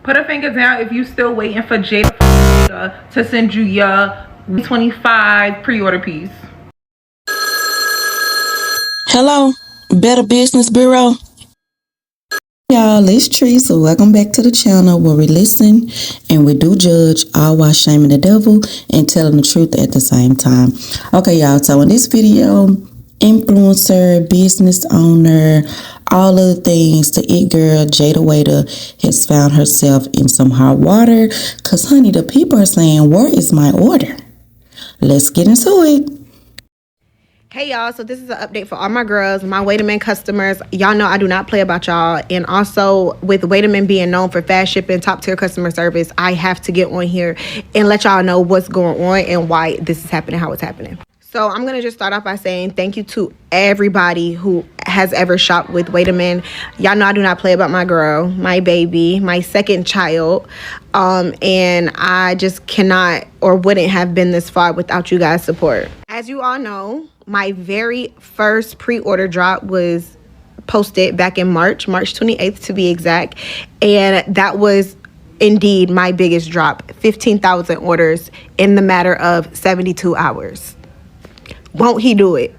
Put a finger down if you still waiting for Jayda Wayda to send you your 25 pre-order piece. Hello, Better Business Bureau. Y'all, it's Trese. So welcome back to the channel where we listen and we do judge, all while shaming the devil and telling the truth at the same time. Okay, y'all, so in this video, influencer, business owner, all of the things, the it girl Jayda Wayda has found herself in some hot water because, honey, the people are saying, where is my order? Let's get into it. Hey y'all, so this is an update for all my girls, my Wayda Man customers. Y'all know I do not play about y'all. And also with Wayda Man being known for fast shipping, top tier customer service, I have to get on here and let y'all know what's going on and why this is happening, how it's happening. So I'm going to just start off by saying thank you to everybody who has ever shopped with Wayda Man. Y'all know I do not play about my girl, my baby, my second child. And I just cannot or wouldn't have been this far without you guys' support. As you all know, my very first pre-order drop was posted back in March 28th to be exact. And that was indeed my biggest drop, 15,000 orders in the matter of 72 hours. Won't he do it?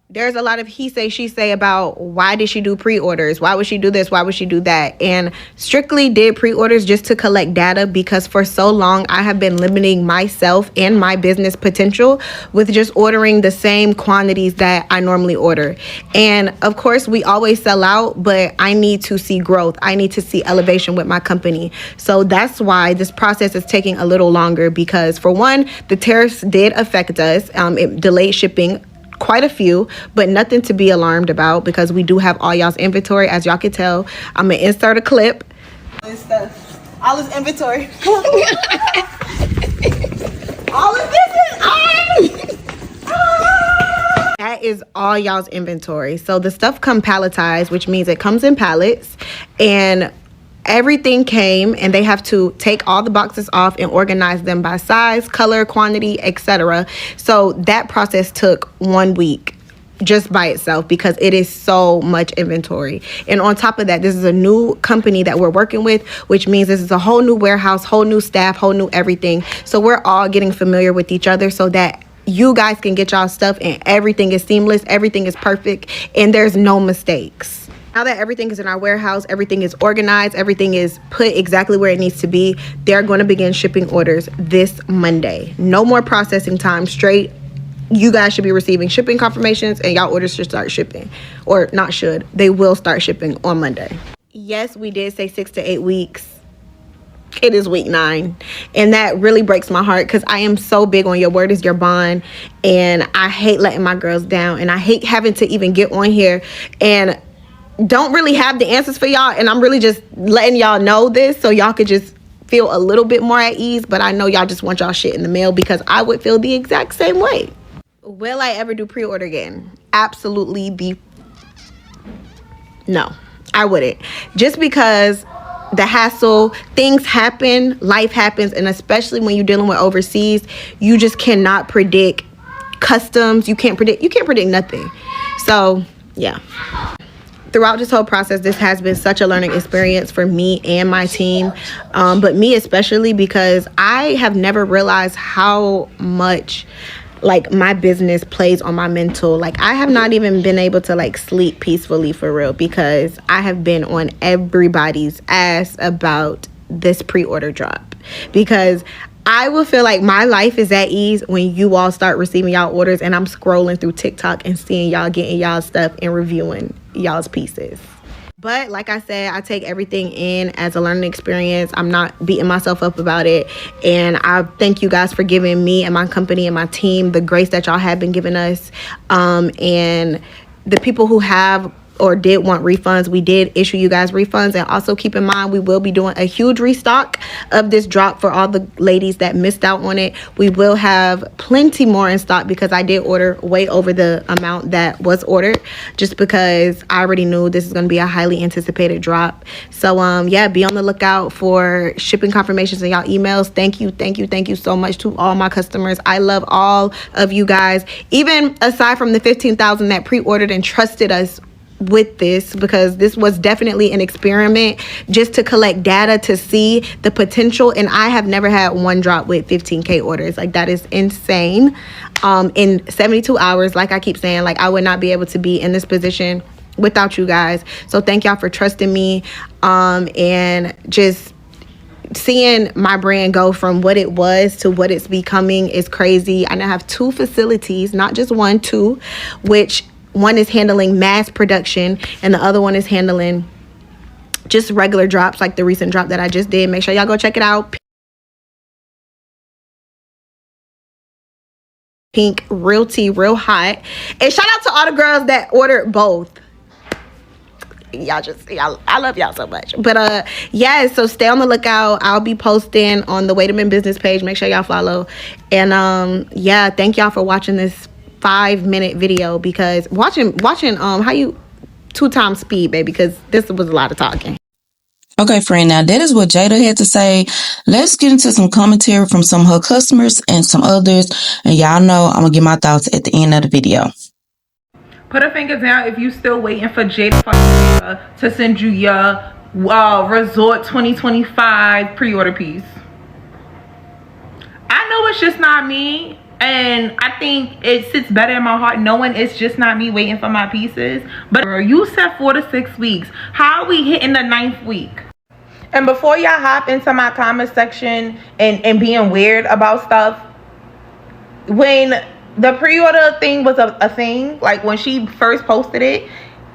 There's a lot of he say, she say about why did she do pre-orders? Why would she do this? Why would she do that? And strictly did pre-orders just to collect data because for so long I have been limiting myself and my business potential with just ordering the same quantities that I normally order. And of course, we always sell out, but I need to see growth. I need to see elevation with my company. So that's why this process is taking a little longer because for one, the tariffs did affect us. It delayed shipping quite a few, but nothing to be alarmed about because we do have all y'all's inventory. As y'all can tell, I'm gonna insert a clip. All this inventory. All of this is ours. That is all y'all's inventory. So the stuff come palletized, which means it comes in pallets, and everything came, and they have to take all the boxes off and organize them by size, color, quantity, etc. So that process took 1 week just by itself because it is so much inventory. And on top of that, this is a new company that we're working with, which means this is a whole new warehouse, whole new staff, whole new everything. So we're all getting familiar with each other so that you guys can get y'all stuff and everything is seamless, everything is perfect, and there's no mistakes. Now that everything is in our warehouse, everything is organized, everything is put exactly where it needs to be, they're going to begin shipping orders this Monday. No more processing time, straight. You guys should be receiving shipping confirmations and y'all orders should start shipping. Or not should, they will start shipping on Monday. Yes, we did say 6 to 8 weeks. It is week 9. And that really breaks my heart because I am so big on your word is your bond. And I hate letting my girls down. And I hate having to even get on here and don't really have the answers for y'all, and I'm really just letting y'all know this so y'all could just feel a little bit more at ease. But I know y'all just want y'all shit in the mail because I would feel the exact same way. Will I ever do pre-order again? Absolutely no, I wouldn't. Just because the hassle, things happen, life happens, and especially when you're dealing with overseas, you just cannot predict customs. You can't predict nothing. So yeah. Throughout this whole process, this has been such a learning experience for me and my team, but me especially because I have never realized how much like my business plays on my mental. Like I have not even been able to like sleep peacefully for real because I have been on everybody's ass about this pre-order drop because I will feel like my life is at ease when you all start receiving y'all orders and I'm scrolling through TikTok and seeing y'all getting y'all stuff and reviewing y'all's pieces. But like I said, I take everything in as a learning experience. I'm not beating myself up about it. And I thank you guys for giving me and my company and my team the grace that y'all have been giving us. And the people who have or did want refunds, we did issue you guys refunds. And also keep in mind, we will be doing a huge restock of this drop for all the ladies that missed out on it. We will have plenty more in stock because I did order way over the amount that was ordered just because I already knew this is going to be a highly anticipated drop. So yeah, be on the lookout for shipping confirmations in y'all emails. Thank you so much to all my customers. I love all of you guys, even aside from the 15,000 that pre-ordered and trusted us with this, because this was definitely an experiment just to collect data to see the potential. And I have never had one drop with 15K orders. Like, that is insane. In 72 hours, like I keep saying, like, I would not be able to be in this position without you guys. So thank y'all for trusting me, and just seeing my brand go from what it was to what it's becoming is crazy. I now have 2 facilities, not just one, 2, which one is handling mass production and the other one is handling just regular drops, like the recent drop that I just did. Make sure y'all go check it out. Pink, real tea, real hot. And shout out to all the girls that ordered both. Y'all, I love y'all so much. But yeah, so stay on the lookout. I'll be posting on the Wait a Minute business page. Make sure y'all follow. And yeah, thank y'all for watching this 5-minute video, because watching how you 2 times speed, baby, because this was a lot of talking. Okay, friend, now that is what Jayda had to say. Let's get into some commentary from some of her customers and some others. And y'all know I'm going to get my thoughts at the end of the video. Put a finger down if you still waiting for Jayda to send you your Resort 2025 pre-order piece. I know it's just not me, and I think it sits better in my heart knowing it's just not me waiting for my pieces. But girl, you said 4 to 6 weeks. How are we hitting the 9th week? And before y'all hop into my comment section and being weird about stuff, when the pre-order thing was a thing, like when she first posted it,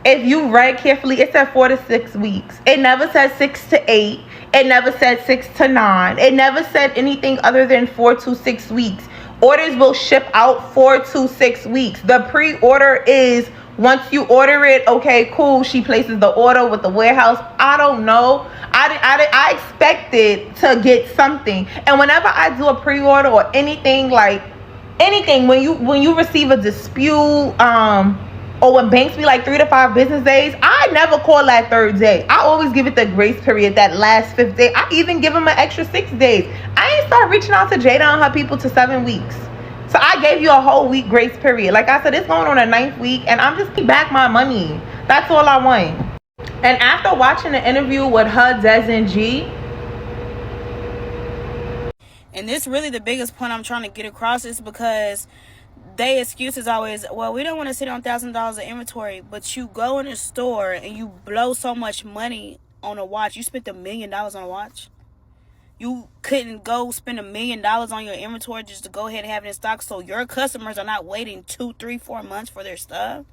if you read carefully, it said 4 to 6 weeks. It never said 6 to 8. It never said 6 to 9. It never said anything other than 4 to 6 weeks. Orders will ship out 4 to 6 weeks. The pre-order is once you order it, okay, cool. She places the order with the warehouse. I don't know. I expected to get something. And whenever I do a pre-order or anything, like anything, when you receive a dispute, or when banks be like 3 to 5 business days, I never call that 3rd day. I always give it the grace period, that last 5th day. I even give them an extra 6 days. I ain't start reaching out to Jayda and her people to 7 weeks. So I gave you a whole week grace period. Like I said, it's going on a 9th week, and I'm just back my money. That's all I want. And after watching the interview with her, Des, and G, and this really the biggest point I'm trying to get across, is because they excuse is always, well, we don't want to sit on $1,000 of inventory, but you go in a store and you blow so much money on a watch. You spent $1 million on a watch. You couldn't go spend $1 million on your inventory just to go ahead and have it in stock, so your customers are not waiting 2, 3, 4 months for their stuff,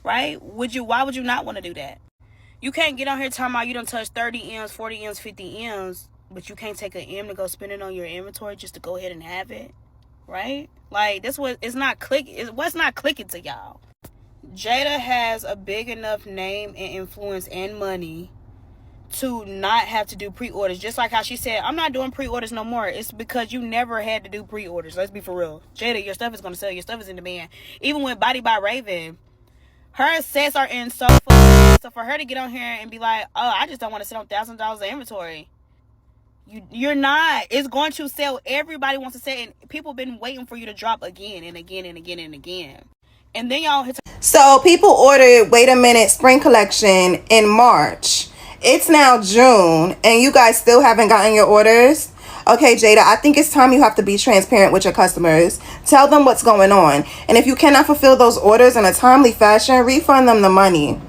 right? Why would you not want to do that? You can't get on here talking about you don't touch 30 M's, 40 M's, 50 M's, but you can't take an M to go spend it on your inventory just to go ahead and have it, right? Like, this was, it's not what's not clicking to y'all. Jayda has a big enough name and influence and money to not have to do pre-orders. Just like how she said, I'm not doing pre-orders no more. It's because you never had to do pre-orders. Let's be for real. Jayda, your stuff is going to sell. Your stuff is in demand. Even with Body by Raven, her sets are in so full. So for her to get on here and be like, oh, I just don't want to sit on $1,000 of inventory. You're not. It's going to sell. Everybody wants to say, and people been waiting for you to drop again and again and again and again. And then y'all hit. So people ordered Wait a Minute spring collection in March. It's now June and you guys still haven't gotten your orders. Okay, Jayda, I think it's time you have to be transparent with your customers. Tell them what's going on. And if you cannot fulfill those orders in a timely fashion, refund them the money.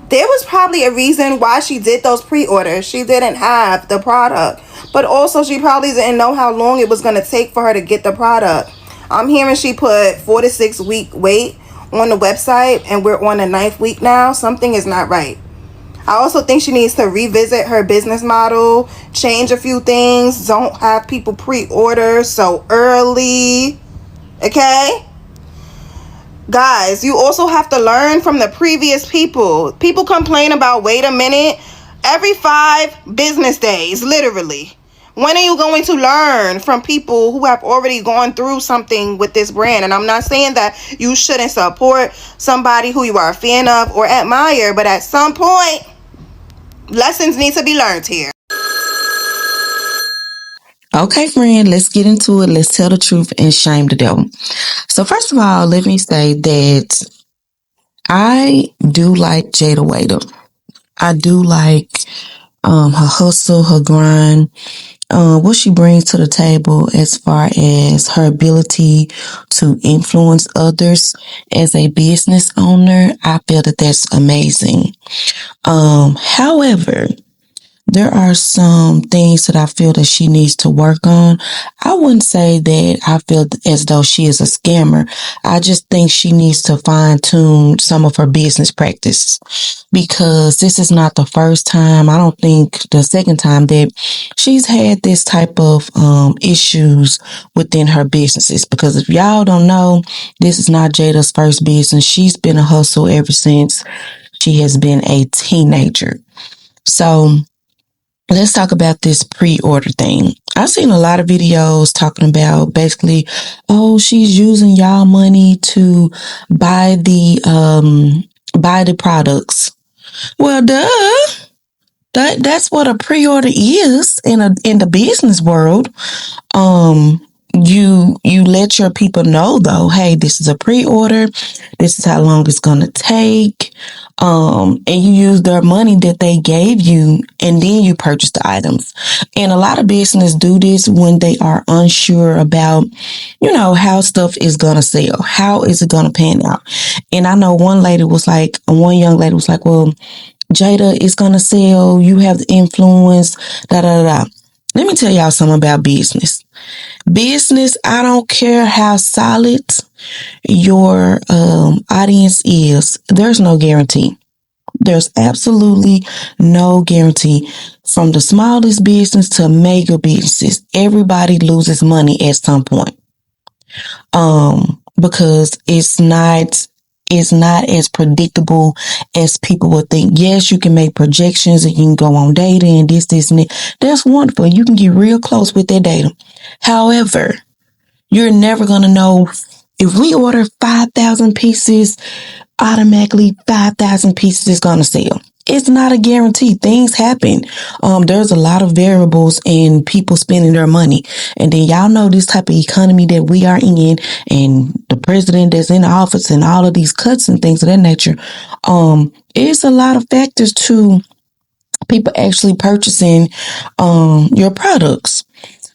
There was probably a reason why she did those pre-orders. She didn't have the product. But also she probably didn't know how long it was going to take for her to get the product. I'm hearing she put 4 to 6 week wait on the website and we're on the 9th week now. Something is not right. I also think she needs to revisit her business model, change a few things. Don't have people pre-order so early. Okay? Guys, you also have to learn from the previous people. People complain about Wait a Minute every 5 business days, literally. When are you going to learn from people who have already gone through something with this brand? And I'm not saying that you shouldn't support somebody who you are a fan of or admire, but at some point, lessons need to be learned here. Okay, friend, let's get into it. Let's tell the truth and shame the devil. So first of all, let me say that I do like Jayda Wayda. I do like her hustle, her grind, what she brings to the table as far as her ability to influence others as a business owner. I feel that that's amazing. However, there are some things that I feel that she needs to work on. I wouldn't say that I feel as though she is a scammer. I just think she needs to fine tune some of her business practice, because this is not the first time. I don't think the second time that she's had this type of issues within her businesses. Because if y'all don't know, this is not Jada's first business. She's been a hustle ever since she has been a teenager. So let's talk about this pre-order thing. I've seen a lot of videos talking about basically, oh, she's using y'all money to buy the products. Well, duh. That's what a pre-order is in the business world. You let your people know though, hey, this is a pre-order, this is how long it's gonna take, and you use their money that they gave you, and then you purchase the items. And a lot of business do this when they are unsure about, how stuff is gonna sell, how is it gonna pan out. And I know one young lady was like, well, Jada is gonna sell, you have the influence, da da da. Let me tell y'all something about business. Business, I don't care how solid your audience is, there's no guarantee. There's absolutely no guarantee. From the smallest business to mega businesses, everybody loses money at some point. Because it's not as predictable as people would think. Yes, you can make projections and you can go on data and this and that. That's wonderful. You can get real close with that data. However, you're never going to know if we order 5,000 pieces, automatically 5,000 pieces is going to sell. It's not a guarantee. Things happen. There's a lot of variables in people spending their money. And then y'all know this type of economy that we are in, and the president that's in office and all of these cuts and things of that nature. It's a lot of factors to people actually purchasing your products.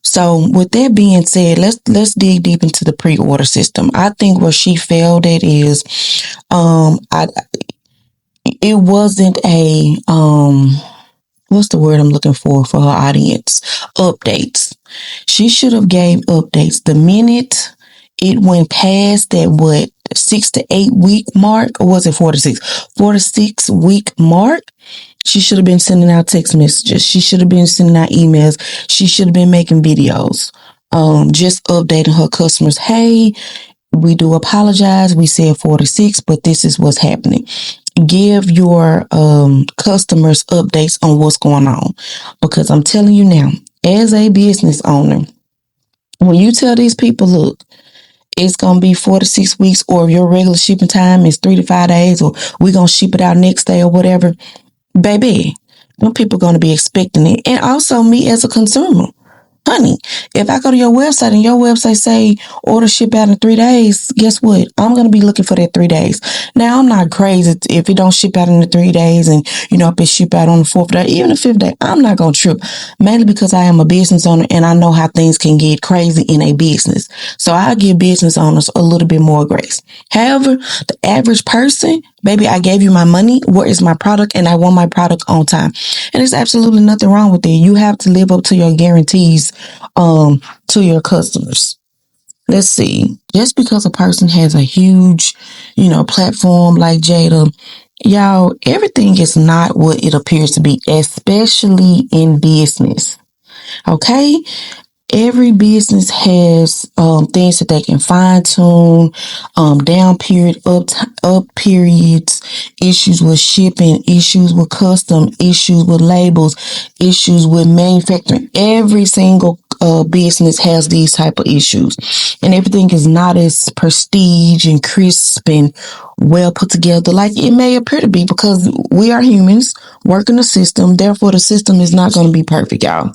So with that being said, let's dig deep into the pre-order system. I think where she failed at is it wasn't a what's the word I'm looking for her audience? Updates. She should have gave updates the minute it went past that 6 to 8 week mark, or was it 4 to 6? 4 to 6 week mark. She should have been sending out text messages. She should have been sending out emails. She should have been making videos. Just updating her customers. Hey, we do apologize. We said 4 to 6, but this is what's happening. Give your customers updates on what's going on. Because I'm telling you now, as a business owner, when you tell these people, look, it's going to be 4 to 6 weeks, or your regular shipping time is 3 to 5 days, or we're going to ship it out next day or whatever, baby, them people going to be expecting it. And also me as a consumer. Honey, if I go to your website and your website say order ship out in 3 days, guess what? I'm going to be looking for that 3 days. Now, I'm not crazy if it don't ship out in the 3 days, and, if it ship out on the 4th day, even the 5th day, I'm not going to trip. Mainly because I am a business owner and I know how things can get crazy in a business. So I give business owners a little bit more grace. However, the average person, baby, I gave you my money. Where is my product? And I want my product on time. And there's absolutely nothing wrong with it. You have to live up to your guarantees to your customers. Let's see. Just because a person has a huge, platform like Jada, y'all, everything is not what it appears to be, especially in business. Okay? Every business has things that they can fine tune, down period, up periods, issues with shipping, issues with custom, issues with labels, issues with manufacturing. Every single business has these type of issues, and everything is not as prestige and crisp and well put together like it may appear to be, because we are humans working the system. Therefore, the system is not going to be perfect, y'all.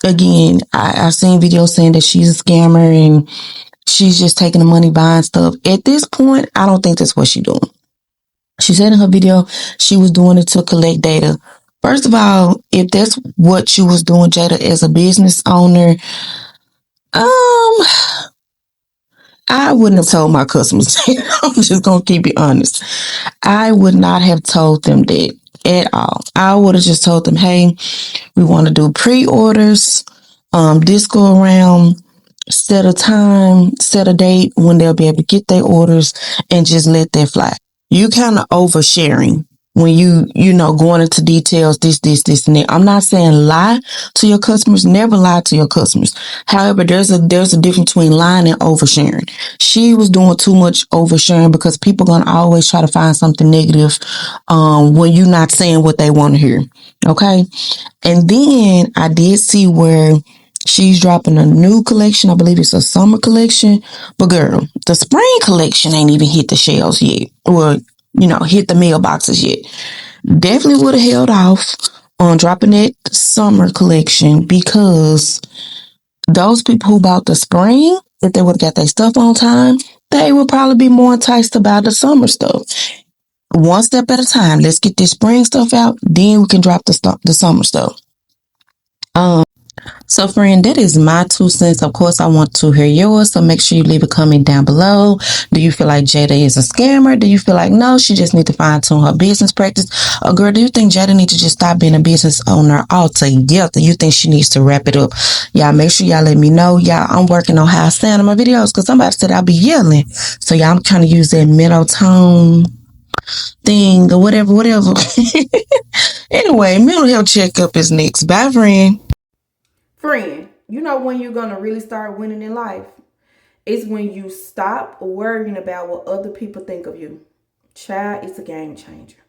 Again, I've seen videos saying that she's a scammer, and She's just taking the money, buying stuff. At this point, I don't think that's what she's doing. She said in her video she was doing it to collect data. First of all, if that's what you was doing, Jada, as a business owner, I wouldn't have told my customers. I'm just gonna keep it honest. I would not have told them that at all. I would have just told them, hey, we want to do pre-orders, this go around, set a time, set a date when they'll be able to get their orders, and just let that fly. You kind of oversharing when you know, going into details, this, and that. I'm not saying lie to your customers. Never lie to your customers. However, there's a difference between lying and oversharing. She was doing too much oversharing because people gonna always try to find something negative when you're not saying what they want to hear. Okay. And then I did see where she's dropping a new collection. I believe it's a summer collection. But girl, the spring collection ain't even hit the shelves yet. Or, hit the mailboxes yet. Definitely would have held off on dropping that summer collection because those people who bought the spring, if they would have got their stuff on time, they would probably be more enticed to buy the summer stuff. One step at a time. Let's get this spring stuff out, then we can drop the summer stuff. So friend, that is my 2 cents. Of course, I want to hear yours. So make sure you leave a comment down below. Do you feel like Jada is a scammer? Do you feel like, no, she just need to fine tune her business practice? Or girl, do you think Jada needs to just stop being a business owner altogether? You think she needs to wrap it up? Y'all make sure y'all let me know. Y'all, I'm working on how I sound in my videos because somebody said I'll be yelling. So y'all, I'm trying to use that middle tone thing or whatever. Anyway, mental health checkup is next. Bye, friend. Friend, you know when you're gonna really start winning in life? It's when you stop worrying about what other people think of you. Child, it's a game changer.